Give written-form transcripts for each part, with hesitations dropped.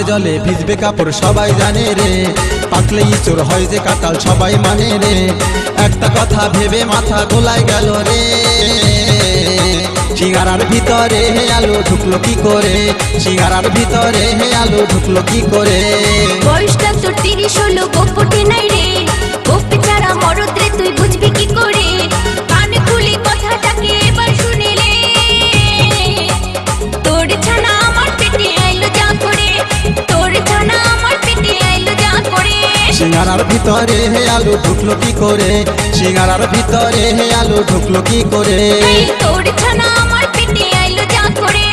নামলে জলে ভিজবে কাপড় সবাই জানে রে, পাকলে ইঁচড় হয় যে কাঁঠাল সবাই মানে রে। একটা কথা ভেবে মাথা গোলায় গেল রে, সিঙ্গারার ভিতরে হে আলো ঢুকলো কি করে, সিঙ্গারার ভিতরে হে আলো ঢুকলো কি করে। বয়সটা তোর 30 হলো, গোপ ওঠে নাই রে, গোপে ছাড়া মরদ রে তুই বুঝবি কি করে। কানে খুলি কথাটাকে এবার শুনিলে, তোর ছানা আমার পেটে আইলো যা করে, তোর ছানা আমার পেটে আইলো যা করে। সিঙ্গারার ভিতরে হে আলো ঢুকলো কি করে, সিঙ্গারার ভিতরে হে আলো ঢুকলো কি করে। তোর ছানা আমার পেটে আইলো যা করে,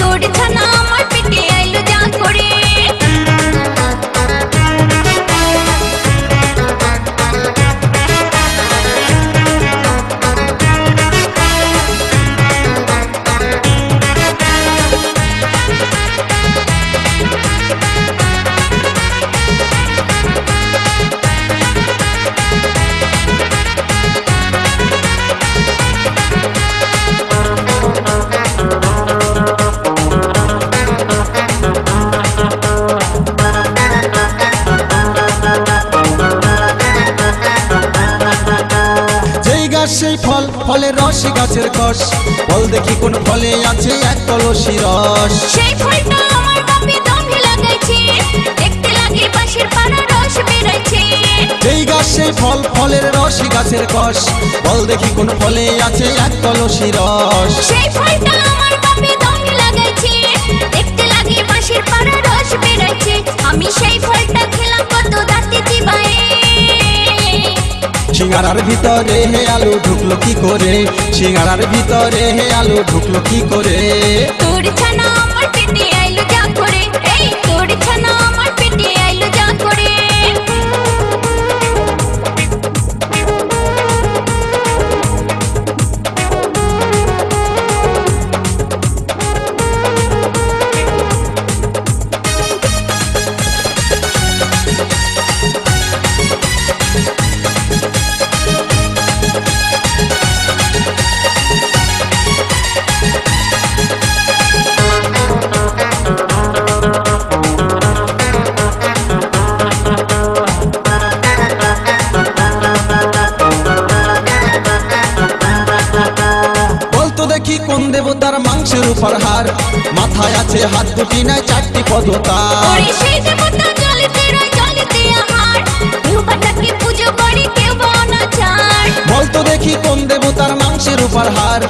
তোর ছানা আমার পেটে আইলো যা করে। সেই ফল, ফলের রস গাছের কষ, ফল দেখি কোন ফলে আছে এক কলসি রস। সেই ফলটা আমার বাপে দমে লাগাইছে, দেখতে লাগে পাশের পাড়া রস বেরাইছে। যেই গাছ সেই ফল, ফলের রস গাছের কষ, ফল দেখি কোন ফলে আছে এক কলসি রস। সেই ফলটা আমার বাপে দমে লাগাইছে, দেখতে লাগে পাশের পাড়া রস বেরাইছে। আমি সেই ফলটা খেলাম কত দাঁতে চিবায়ে। সিঙ্গারার ভিতরে হে আলো ঢুকলো কি করে, সিঙ্গারার ভিতরে হে আলো ঢুকলো কি করে। তোর ছানা আমার পেটে আইলো যা করে, এই তোর ছানা আমার পেটে আইলো যা করে। দেখি কোন দেবতার মাংসের উপর হার, মাথায় আছে হাত দুটি নাই চারটি পদতার। ওরে সেই দেবতা জলেতে রয় জলেতে আহার, কেউ বা তাকে পুজো করে কেউ বা অনাচার। বলতো দেখি কোন দেবতার মাংসের উপর হার,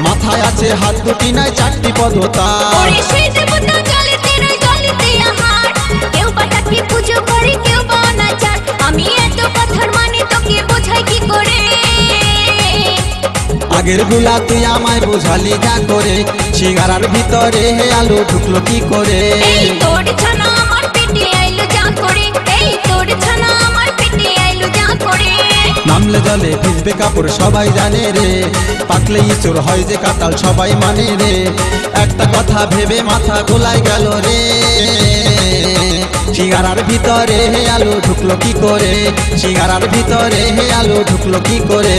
মাথায় আছে হাত দুটি নাই চারটি পদতার। ওরে সেই দেবতা জলেতে রয় জলেতে আহার, কেউ বা তাকে পুজো করে কেউ বা অনাচার। আমি এত কথার মানে তোকে বোঝাই কি করে। আগের গুলা তুই আমায় বোঝালি যা করে, সিঙ্গারার ভিতরে হে আলো ঢুকলো কি করে। এই তোর ছানা আমার পেটে আইলো যা করে, এই তোর ছানা আমার পেটে আইলো যা করে। নামলে জলে ভিজবে কাপড় সবাই জানে রে, পাকলে ইঁচড় হয় যে কাঁঠাল সবাই মানে রে। একটা কথা ভেবে মাথা গোলায় গেল রে, সিঙ্গারার ভিতরে হে আলো ঢুকলো কি করে, সিঙ্গারার ভিতরে হে আলো ঢুকলো কি করে।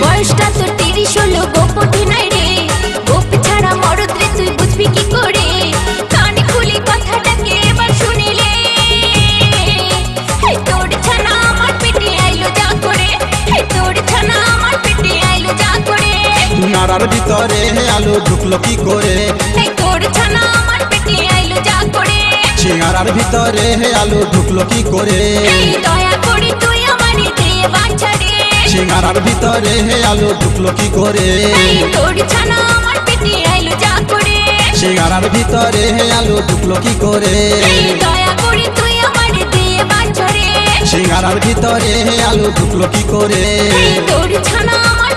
বয়সটা তোর 30 হলো, গোপ ওঠে নাই রে, গোপে ছাড়া মরদ রে তুই বুঝবি কি করে। কানে খুলি কথাটাকে এবার শুনিলে, এই তোর ছানা আমার পেটে আইলো যা করে, এই তোর ছানা আমার পেটে আইলো যা করে। সিঙ্গারার ভিতরে হে আলো ঢুকলো কি করে, এই তোর ছানা আমার পেটে আইলো যা করে। সিঙ্গারার ভিতরে হে আলো ঢুকলো কি করে। এই দয়া করে তুই আমারে দে বাচ্চা রে, সিঙ্গারার ভিতরে হে আলো ঢুকলো কি করে। এই তোর ছানা আমার পেটে আইলো যা করে। সিঙ্গারার ভিতরে হে আলো ঢুকলো কি করে। এই দয়া করে তুই আমারে দে বাচ্চা রে, সিঙ্গারার ভিতরে হে আলো ঢুকলো কি করে। এই তোর ছানা আমার